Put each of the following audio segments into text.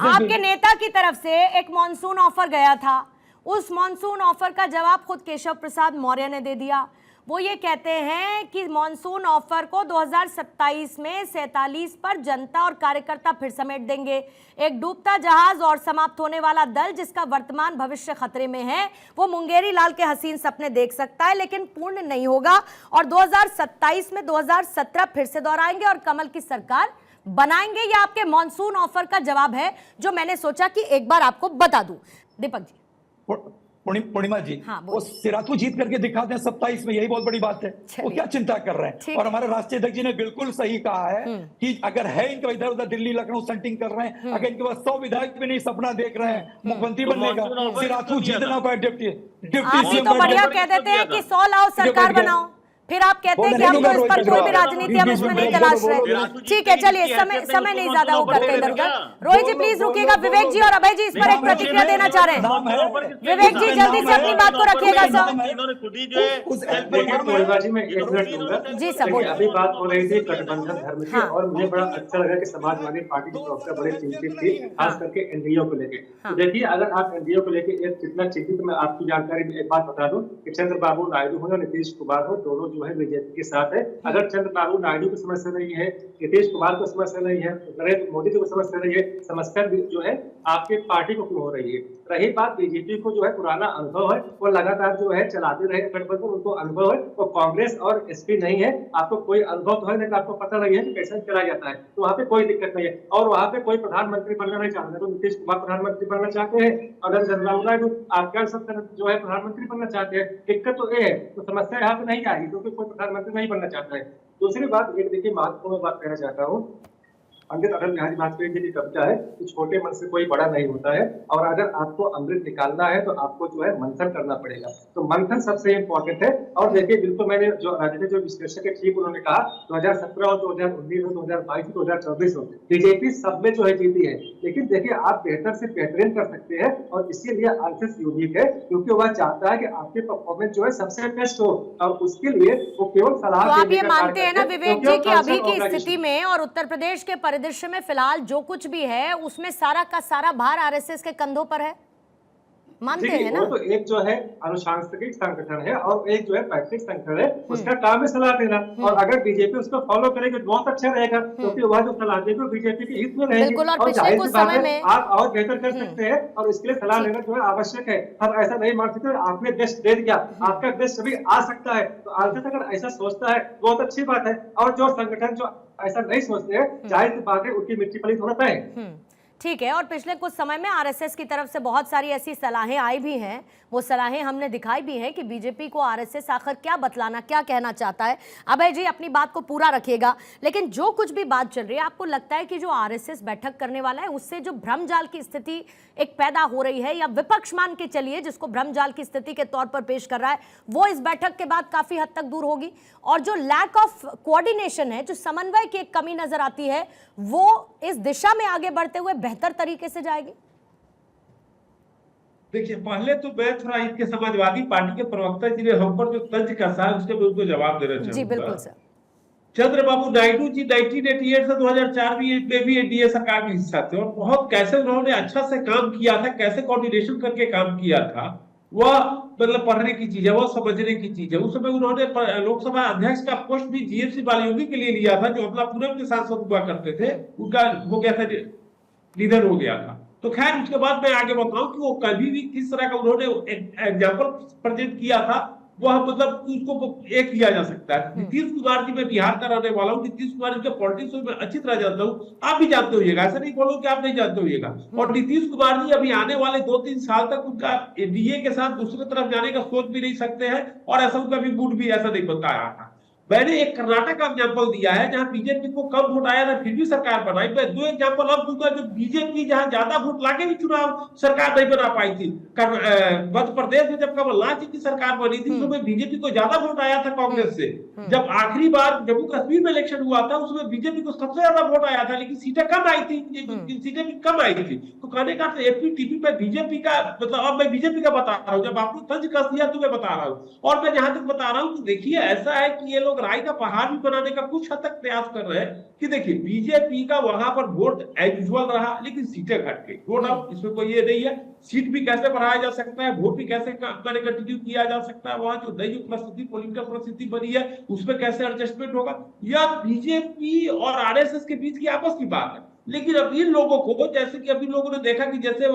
आपके नेता की तरफ से एक मॉनसून ऑफर गया था, उस मॉनसून ऑफर का जवाब खुद केशव प्रसाद मौर्य ने दे दिया। वो ये कहते हैं कि मॉनसून ऑफर को 2027 में 47 पर जनता और कार्यकर्ता फिर समेट देंगे। एक डूबता जहाज और समाप्त होने वाला दल जिसका वर्तमान भविष्य खतरे में है, वो मुंगेरी लाल के हसीन सपने देख सकता है लेकिन पूर्ण नहीं होगा, और 2027 में 2017 फिर से दोहराएंगे और कमल की सरकार बनाएंगे। ये आपके मॉनसून ऑफर का जवाब है जो मैंने सोचा कि एक बार आपको बता दूं। दीपक जी। पूर्णिमा जी, हाँ, वो सिराथू जीत करके दिखाते हैं 27 में, यही बहुत बड़ी बात है। वो क्या चिंता कर रहे हैं? और हमारे राष्ट्रीय अध्यक्ष जी ने बिल्कुल सही कहा है कि अगर है इनका इधर उधर दिल्ली लखनऊ सेंटिंग कर रहे हैं, अगर इनके पास 100 विधायक भी नहीं सपना देख रहे हैं मुख्यमंत्री बनने का, सिराथू जीतना पाए डिप्टी सीएम तो बढ़िया कह देते हैं कि 100 लाओ सरकार बनाओ, फिर आप कहते हैं कि हम तो इस पर कोई भी राजनीति हम इसमें नहीं तलाश रहे। ठीक है, चलिए, समय नहीं ज्यादा वो करते इधर उधर। रोहित जी प्लीज रुकिएगा, विवेक जी और अभय जी इस पर एक प्रतिक्रिया देना चाह रहे हैं। विवेक जी जल्दी से अपनी बात को रखिएगा सर। जी सर, अभी बात हो रही थी गठबंधन धर्म की, और मुझे बड़ा अच्छा लगा कि समाजवादी पार्टी की प्रवक्ता बड़े चिंतित थी, खास करके एनडीए को लेके। तो देखिए, अगर आप एनडीए को लेके एक कितना चिंतित, मैं आपकी जानकारी में एक बात बता दूं कि चंद्रबाबू नायडू हो या नीतीश कुमार हो, दोनों जो है बीजेपी के साथ है। अगर चंद्रबाबू नायडू की समस्या नहीं है, नीतीश कुमार को समस्या नहीं है, नरेंद्र मोदी को समस्या नहीं है, समस्या जो है आपके पार्टी को क्यों हो रही है? रही बात बीजेपी को जो है पुराना अनुभव है, वो लगातार जो है चलाते रहे गठबंधन, उनको अनुभव है। वो कांग्रेस और एसपी नहीं है, आपको कोई अनुभव तो है नहीं, आपको पता नहीं है कि कैसे चला जाता है, तो वहाँ पे कोई दिक्कत नहीं है। और वहाँ पे कोई प्रधानमंत्री बनना नहीं चाहते, तो नीतीश कुमार प्रधानमंत्री बनना चाहते हैं, अगर चंद्रबाबू नायडू आपका सब जो है प्रधानमंत्री बनना चाहते हैं। दिक्कत तो ये है, तो समस्या यहाँ पे नहीं आएगी क्योंकि कोई प्रधानमंत्री नहीं बनना चाहता है। दूसरी बात एक देखिए, महत्वपूर्ण बात कहना चाहता हूँ, पंडित अटल बिहारी वाजपेयी जी की कविता है कि छोटे मन से कोई बड़ा नहीं होता है, और अगर आपको अमृत निकालना है तो आपको जो है मंथन करना पड़ेगा। तो मंथन सबसे इम्पोर्टेंट है। और देखिए, बिल्कुल मैंने जो राजनीतिक जो विश्लेषक है ठीक उन्होंने कहा, 2017 हो, 2019 हो, 2022 हो, 2024 हो, बीजेपी सब में जो है जीती है। लेकिन देखिए, आप बेहतर से बेहतरीन कर सकते हैं, और इसीलिए आरएसएस यूनिक है क्योंकि वह चाहता है कि आपके परफॉर्मेंस जो है सबसे बेस्ट हो, और उसके लिए वो केवल सलाह। तो आप ये मानते हैं ना विवेक जी कि अभी की स्थिति में और उत्तर प्रदेश के परिदृश्य में फिलहाल जो कुछ भी है उसमें सारा का सारा भार आरएसएस के कंधों पर है, मानते हैं ना? वो तो एक जो है अनुशासनिक संगठन है और एक जो है पैतृक संगठन है, उसका काम है सलाह देना। और अगर बीजेपी उसको फॉलो करेगी तो बहुत अच्छा रहेगा, क्योंकि वह जो सलाह देगी बीजेपी के हित में रहेगी। और पिछले कुछ समय में आप और बेहतर कर सकते हैं, और इसके लिए सलाह लेना जो है आवश्यक है। हम ऐसा नहीं मान सकते आपने बेस्ट दे दिया, आपका बेस्ट अभी आ सकता है। तो आरएसएस अगर ऐसा सोचता है बहुत अच्छी बात है, और जो संगठन जो ऐसा नहीं सोचते हैं, जाहिर सी बात है उनकी मिट्टी पलीत होना है। ठीक है, और पिछले कुछ समय में आरएसएस की तरफ से बहुत सारी ऐसी सलाहें आई भी हैं, वो सलाहें हमने दिखाई भी हैं कि बीजेपी को आरएसएस आखिर क्या बतलाना, क्या कहना चाहता है। अभय जी अपनी बात को पूरा रखिएगा, लेकिन जो कुछ भी बात चल रही है, आपको लगता है कि जो आरएसएस बैठक करने वाला है उससे जो भ्रमजाल की स्थिति एक पैदा हो रही है, या विपक्ष मान के चलिए जिसको भ्रमजाल की स्थिति के तौर पर पेश कर रहा है, वो इस बैठक के बाद काफी हद तक दूर होगी? और जो लैक ऑफ कोऑर्डिनेशन है, जो समन्वय की एक कमी नजर आती है, वो इस दिशा में आगे बढ़ते हुए बेहतर तरीके से जाएगी? देखिए, पहले तो मैं थोड़ा इसके समाजवादी पार्टी के प्रवक्ता जी ने हम पर जो तंज कसा है उसके मैं उनको जवाब देना चाहूंगा। जी बिल्कुल सर। चंद्रबाबू नायडू जी 1988 से 2004 में भी एनडीए सरकार के हिस्सा थे, और बहुत कैसे उन्होंने अच्छा से काम किया था, कैसे कोऑर्डिनेशन करके काम किया था, वह मतलब पढ़ने की चीज है, वह समझने की चीज है। उस समय उन्होंने लोकसभा अध्यक्ष का पोस्ट भी जीएमसी बालयोगी के लिए लिया था, जो अमलापुरम के सांसद हुआ करते थे, उनका हो गया था, निधन हो गया था। तो खैर, उसके बाद मैं आगे बताऊं कि वो कभी भी किस तरह का उन्होंने एग्जाम्पल प्रेजेंट किया था, वह मतलब उसको एक किया जा सकता है। नीतीश कुमार जी, मैं बिहार का रहने वाला हूँ, नीतीश कुमार जी के पॉलिटिक्स में अच्छी तरह जानता हूँ, आप भी जानते होइएगा, ऐसा नहीं बोलो कि आप नहीं जानते होइएगा। और नीतीश कुमार जी अभी आने वाले 2-3 साल तक उनका एनडीए के साथ दूसरी तरफ जाने का सोच भी नहीं सकते हैं, और ऐसा उनका भी मूड भी ऐसा नहीं बताया था। मैंने एक कर्नाटक का एग्जाम्पल दिया है जहां बीजेपी को कम वोट आया था फिर भी सरकार बनाई। मैं 2 एग्जाम्पल अब दूंगा जो बीजेपी जहां ज्यादा वोट लाके भी चुनाव सरकार नहीं बना पाई थी। मध्य प्रदेश में जब कमलनाथ जी की सरकार बनी थी, उसमें बीजेपी को ज्यादा वोट आया था कांग्रेस से, जब आखिरी बार जम्मू कश्मीर में इलेक्शन हुआ था उसमें बीजेपी को सबसे ज्यादा वोट आया था, लेकिन सीटें कम आई थी, सीटें भी कम आई थी। तो कहने का एपी टीपी पे बीजेपी का मतलब, अब मैं बीजेपी का बता रहा हूँ, जब आपने तंज कस दिया तो मैं बता रहा हूँ। और मैं जहां तक बता रहा हूँ कि देखिए ऐसा है कि ये लोग राय का पहाड़ भी बनाने का कुछ हद तक प्रयास कर रहे हैं कि देखिए बीजेपी का वहां पर वोट एज यूजुअल रहा, लेकिन सीटें घट गई। नो डाउट, इसमें कोई ये नहीं है। सीट भी कैसे बढ़ाया जा सकता है, वोट भी कैसे कंटिन्यू किया जा सकता है, वहां जो नई परिस्थिति पॉलिटिकल परिस्थिति बनी है उसमें कैसे एडजस्टमेंट होगा, या बीजेपी और आरएसएस के बीच की आपस की बात है। लेकिन अब इन लोगों को, जैसे कि अभी लोगों ने देखा कि जैसे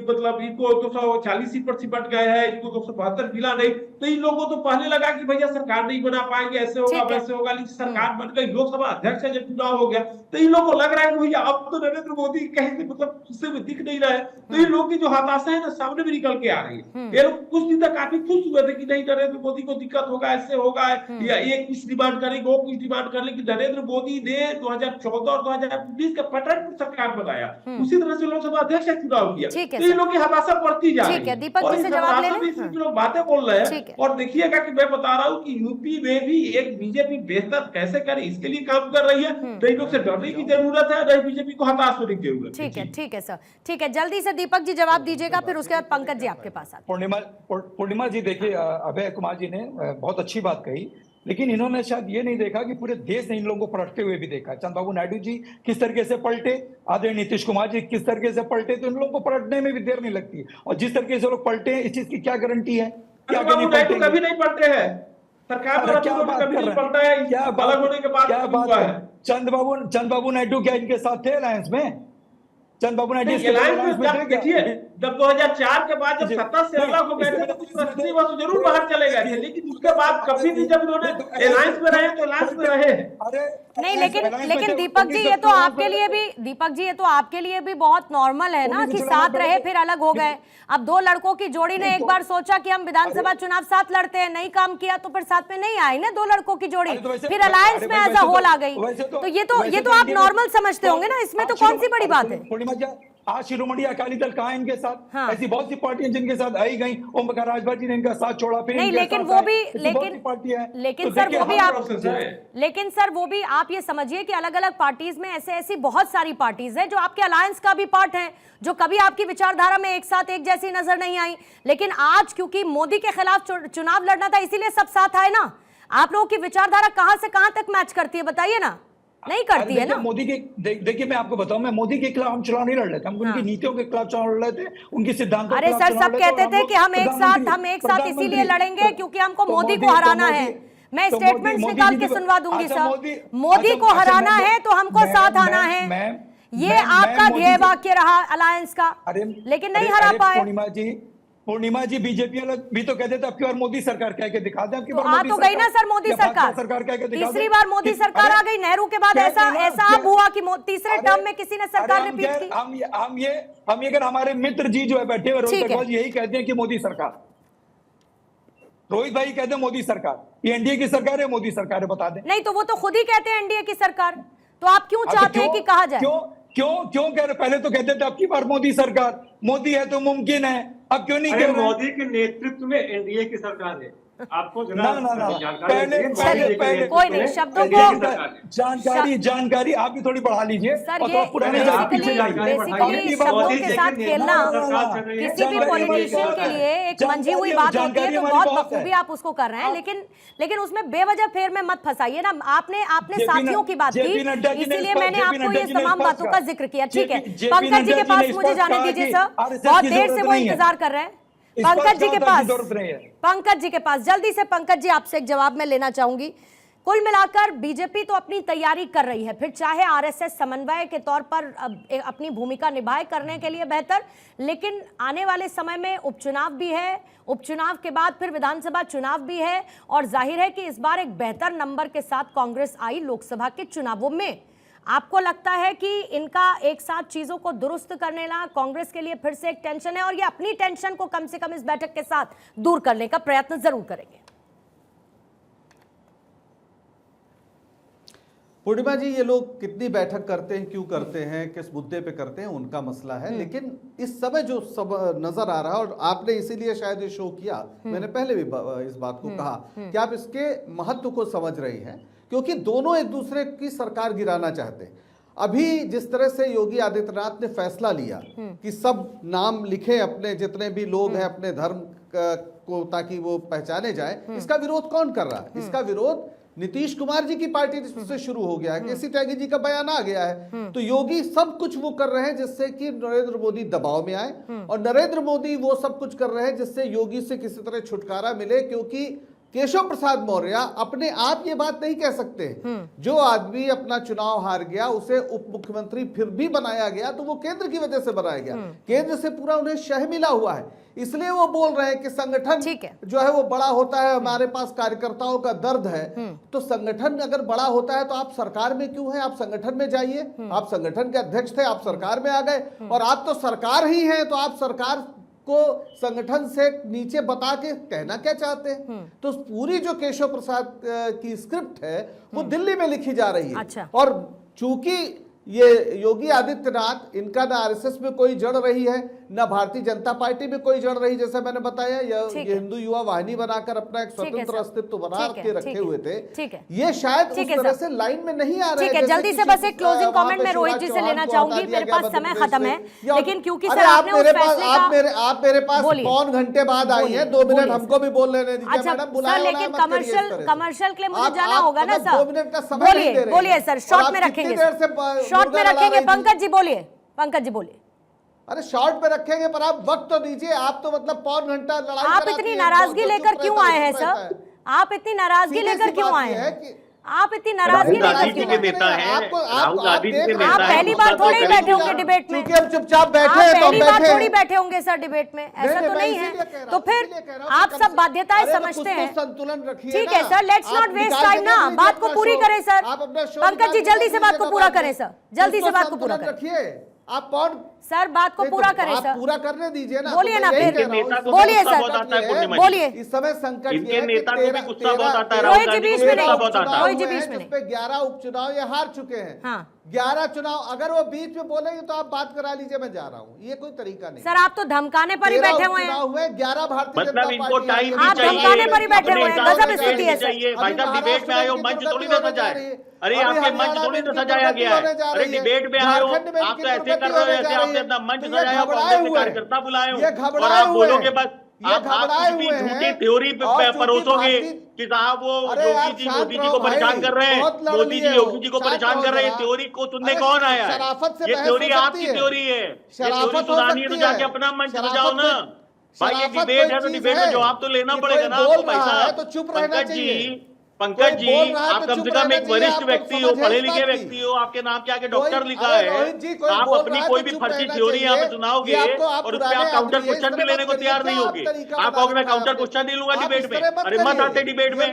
मतलब इनको 240 सीट पर सिमट गए हैं, इनको 272 मिला नहीं, तो इन लोगों को तो पहले लगा कि भैया सरकार नहीं बना पाएंगे, ऐसे होगा वैसे होगा, लेकिन सरकार बन गई, लोकसभा अध्यक्ष है, जब चुनाव हो गया तो इन लोगों को लग रहा है कि भैया अब तो नरेंद्र मोदी कहीं से मतलब उससे भी दिख नहीं रहा है। तो इन लोगों की जो हताशा है ना सामने भी निकल के आ रही है। ये लोग कुछ दिन तक काफी खुश हुए थे कि नहीं नरेंद्र मोदी को दिक्कत होगा, ऐसे होगा, या एक कुछ डिमांड करेंगे वो कुछ डिमांड कर, लेकिन नरेंद्र मोदी ने 2014 और 2019 का पैटर्न सरकार बनाया, उसी तरह से लोकसभा अध्यक्ष का चुनाव किया। तो इन लोगों की हताशा बढ़ती जा रही है। दीपक जी से जवाब ले लें। जो लोग बातें बोल रहे हैं, और देखिएगा कि मैं बता रहा हूँ कि यूपी में भी एक बीजेपी बेहतर कैसे करे इसके लिए काम कर रही है। तो इन लोग से डरने की जरूरत है, नहीं बीजेपी को हताश होने की जरूरत है। ठीक है सर, ठीक है, जल्दी से दीपक जी जवाब दीजिएगा, फिर उसके बाद पंकज जी आपके पास आते हैं। पूर्णिमा जी देखिए, अभय कुमार जी ने बहुत अच्छी बात कही, लेकिन इन्होंने शायद ये नहीं देखा कि पूरे देश ने इन लोगों को पलटते हुए भी देखा। चंद्रबाबू नायडू जी किस तरीके से पलटे, आदरणीय नीतीश कुमार जी किस तरीके से पलटे, तो इन लोगों को पलटने में भी देर नहीं लगती। और जिस तरीके से लोग पलटे हैं, इस चीज की क्या गारंटी है? कभी नहीं पलटे हैं, सरकार कभी नहीं पलटा है, क्या अलग होने के बाद क्या बात है? चंद्रबाबू नायडू क्या इनके साथ थे अलायंस में? चंद्रबाबू नायडू देखिए जब 2004 के बाद जब सत्ता से अलग हो गए थे तो कुछ परिस्थिति वो जरूर बाहर चले गए थे, लेकिन उसके बाद कभी भी जब उन्होंने अलायंस में रहे तो अलायंस में रहे। नहीं, लेकिन दीपक जी ये तो आपके लिए भी, दीपक जी ये तो आपके लिए भी बहुत नॉर्मल है ना कि साथ रहे फिर अलग हो गए। अब दो लड़कों की जोड़ी ने एक बार सोचा कि हम विधानसभा चुनाव साथ लड़ते हैं, नहीं काम किया तो फिर साथ में नहीं आई ना दो लड़कों की जोड़ी, फिर अलायंस में एज अ होल आ गई। तो ये तो आप नॉर्मल समझते होंगे ना, इसमें तो कौन सी बड़ी बात है? आज शिरोमणि अकाली दल कहाँ है इनके साथ? हाँ। ऐसी बहुत सी पार्टियां जिनके साथ आई गई, ओम प्रकाश राजभर जी ने इनका साथ छोड़ा, फिर नहीं, लेकिन वो भी लेकिन सर वो भी आप ये समझिए कि अलग अलग पार्टीज में ऐसी बहुत सारी पार्टीज है जो आपके अलायंस का भी पार्ट है, जो कभी आपकी विचारधारा में एक साथ एक जैसी नजर नहीं आई, लेकिन आज क्योंकि मोदी के खिलाफ चुनाव लड़ना था इसीलिए सब साथ आए ना। आप लोगों की विचारधारा कहां से कहां तक मैच करती है बताइए ना? नहीं करती है ना। मोदी के देखिए मैं आपको बताऊं, मैं मोदी के खिलाफ हम चुनाव नहीं लड़ रहे थे, हम उनकी नीतियों के खिलाफ चुनाव लड़ रहे थे, उनकी सिद्धांतों। अरे सर सब कहते थे कि हम एक साथ इसीलिए लड़ेंगे क्योंकि हमको मोदी को हराना है। मैं स्टेटमेंट निकाल के सुनवा दूंगी सर, मोदी को हराना है तो हमको साथ आना है, ये आपका ध्येय वाक्य रहा अलायंस का, लेकिन नहीं हरा पाए। पूर्णिमा जी बीजेपी भी तो कहते थे अब की बार मोदी सरकार कह के दिखा दे, तो आ तो गई ना सर मोदी सरकार कह के दिखा। तीसरी बार मोदी सरकार आ गई, नेहरू के बाद ऐसा अब हुआ कि तीसरे टर्म में किसी ने सरकार रिपीट की। हम ये अगर हमारे मित्र जी जो है बैठे हुए रोहित अग्रवाल यही कहते हैं कि मोदी सरकार, रोहित भाई कहते हैं मोदी सरकार, ये एनडीए की सरकार है, मोदी सरकार है, बता दें। नहीं तो वो तो खुद ही कहते हैं एनडीए की सरकार, तो आप क्यों चाहते हैं कि कहा जाए? क्यों कह रहे? पहले तो कहते थे अब की बार मोदी सरकार, मोदी है तो मुमकिन है, अब क्यों नहीं कह रहे? मोदी के नेतृत्व में एनडीए की सरकार है। आपको पहले कोई नहीं, शब्दों को जानकारी आप भी थोड़ी बढ़ा लीजिए सर। ये बेसिकली शब्दों के साथ खेलना किसी भी पॉलिटिशियन के लिए एक मंजी हुई बात होती है, तो बहुत बखूबी आप उसको कर रहे हैं, लेकिन उसमें बेवजह फेर में मत फंसाइए ना। आपने साथियों की बात की, इसीलिए मैंने आपको ये तमाम बातों का जिक्र किया। ठीक है, पंकज जी के पास मुझे जाने दीजिए सर, बहुत देर से वो इंतजार कर रहे हैं। पंकज जी के पास जल्दी से, पंकज जी आपसे एक जवाब मैं लेना चाहूंगी। कुल मिलाकर बीजेपी तो अपनी तैयारी कर रही है, फिर चाहे आरएसएस समन्वय के तौर पर अपनी भूमिका निभाए करने के लिए बेहतर, लेकिन आने वाले समय में उपचुनाव भी है, उपचुनाव के बाद फिर विधानसभा चुनाव भी है, और जाहिर है कि इस बार एक बेहतर नंबर के साथ कांग्रेस आई लोकसभा के चुनावों में। आपको लगता है कि इनका एक साथ चीजों को दुरुस्त करने ला कांग्रेस के लिए फिर से एक टेंशन है, और ये अपनी टेंशन को कम से कम इस बैठक के साथ दूर करने का प्रयत्न जरूर करेंगे? पूर्णिमा जी, ये लोग कितनी बैठक करते हैं, क्यों करते हैं, किस मुद्दे पे करते हैं, उनका मसला है। लेकिन इस समय जो सब नजर आ रहा है, और आपने इसीलिए शायद ये शो किया, मैंने पहले भी इस बात को कहा कि आप इसके महत्व को समझ रही हैं, क्योंकि दोनों एक दूसरे की सरकार गिराना चाहते हैं। अभी जिस तरह से योगी आदित्यनाथ ने फैसला लिया कि सब नाम लिखे अपने, जितने भी लोग हैं अपने धर्म को, ताकि वो पहचाने जाए, इसका विरोध कौन कर रहा है? इसका विरोध नीतीश कुमार जी की पार्टी से शुरू हो गया है। केसी त्यागी जी का बयान आ गया है। तो योगी सब कुछ वो कर रहे हैं जिससे कि नरेंद्र मोदी दबाव में आए, और नरेंद्र मोदी वो सब कुछ कर रहे हैं जिससे योगी से किसी तरह छुटकारा मिले, क्योंकि केशव प्रसाद मौर्य अपने आप ये बात नहीं कह सकते। जो आदमी अपना चुनाव हार गया, उसे उप मुख्यमंत्री फिर भी बनाया गया, तो वो केंद्र की वजह से बनाया गया। केंद्र से पूरा उन्हें शह मिला हुआ है, इसलिए वो बोल रहे हैं कि संगठन जो है वो बड़ा होता है, हमारे पास कार्यकर्ताओं का दर्द है। तो संगठन अगर बड़ा होता है तो आप सरकार में क्यों हैं? आप संगठन में जाइए। आप संगठन के अध्यक्ष थे, आप सरकार में आ गए, और आप तो सरकार ही हैं, तो आप सरकार को संगठन से नीचे बता के कहना क्या चाहते हैं? तो पूरी जो केशव प्रसाद की स्क्रिप्ट है वो दिल्ली में लिखी जा रही है। अच्छा। और चूंकि ये योगी आदित्यनाथ, इनका ना आरएसएस में कोई जड़ रही है, ना भारतीय जनता पार्टी में कोई जड़ रही, जैसे मैंने बताया, ये हिंदू युवा वाहिनी बनाकर अपना एक स्वतंत्र अस्तित्व बना के रखे हुए थे। ये शायद उस तरह से लाइन में नहीं आ रहे हैं। जल्दी से बस एक क्लोजिंग कमेंट मैं रोहित जी से लेना चाहूंगी, मेरे पास समय खत्म है, लेकिन क्योंकि सर आपने उस फैसले का, आप मेरे पास पौन घंटे बाद आई हैं, 2 मिनट हमको भी बोल लेने दीजिए। अच्छा मैडम, बुलाया लेकिन कमर्शियल के लिए मुझे जाना होगा ना सर। 2 मिनट का समय नहीं दे रहे। बोलिए सर, शॉर्ट में रखेंगे, शॉर्ट में रखेंगे। पंकज जी बोलिए, पंकज जी बोलिए। अरे शॉर्ट पे रखेंगे, पर आप वक्त तो दीजिए। आप तो मतलब पौन घंटा लड़ाई, आप इतनी नाराजगी लेकर क्यों आए हैं सर? आप इतनी नाराजगी लेकर क्यों आए हैं? आप इतनी नाराजगी लेकर क्यों आए? नेता है, राहुल गांधी जी के नेता आप है। पहली बार थोड़ी ही बैठे होंगे डिबेट में, क्योंकि हम चुपचाप बैठे आप हैं, तो पहली बार बैठे थोड़ी बैठे होंगे सर डिबेट में, ऐसा तो नहीं है। तो फिर आप सब बाध्यताएं समझते हैं। संतुलन रखिए। ठीक है sir, let's not waste time ना, बात को पूरी करें सर। पंकज जी जल्दी से बात को पूरा करें सर, जल्दी से बात को पूरा करें। रखिए आप कौन सर, बात को पूरा करें सर, पूरा करने दीजिए ना। बोलिए ना फिर, बोलिए सर, बोलिए। इस समय संकट इनके नेता को भी गुस्सा बहुत आता है, रोहित जी बीच में नहीं, रोहित जी बीच में नहीं। 11 उपचुनाव ये हार चुके हैं। हाँ। 11 चुनाव अगर वो बीच में बोलेंगे तो आप बात करा लीजिए, मैं जा रहा हूँ, ये कोई तरीका नहीं। सर आप तो धमकाने पर ही बैठे हुए हैं। 11 भारतीय जनता मतलब इनको टाइम भी आप चाहिए, धमकाने पर ही बैठे हुए हैं, गजब स्थिति है सर। भाई साहब डिबेट में आए हो, मंच थोड़ी ना सजाए। अरे आपके मंच थोड़ी ना सजाया गया है। अरे डिबेट में आए हो, आप तो ऐसे कर रहे हो जैसे आपने अपना मंच सजाया, कांग्रेस के कार्यकर्ता बुलाए हो, और आप बोलोगे बस, आप कुछ भी झूठी थ्योरी परोसोगे कि साहब वो योगी जी मोदी जी को परेशान कर रहे हैं, मोदी जी योगी जी को परेशान कर रहे हैं। थ्योरी को सुनने कौन आया है? ये थ्योरी आपकी थ्योरी है। ये थ्योरी सुनानी है तो जाके अपना मंच सजाओ ना भाई। ये डिबेट है तो डिबेट में जवाब तो लेना पड़ेगा ना आपको भाई साहब। पंकज जी आप कम से कम एक वरिष्ठ व्यक्ति हो, पढ़े लिखे व्यक्ति हो, आपके नाम के आगे डॉक्टर लिखा है। आप अपनी कोई भी फर्जी थ्योरी यहाँ पे सुनाओगे और उस पर आप काउंटर क्वेश्चन भी लेने को तैयार नहीं होगे। आप कहोगे मैं काउंटर क्वेश्चन नहीं लूंगा डिबेट में। अरे मत आते डिबेट में।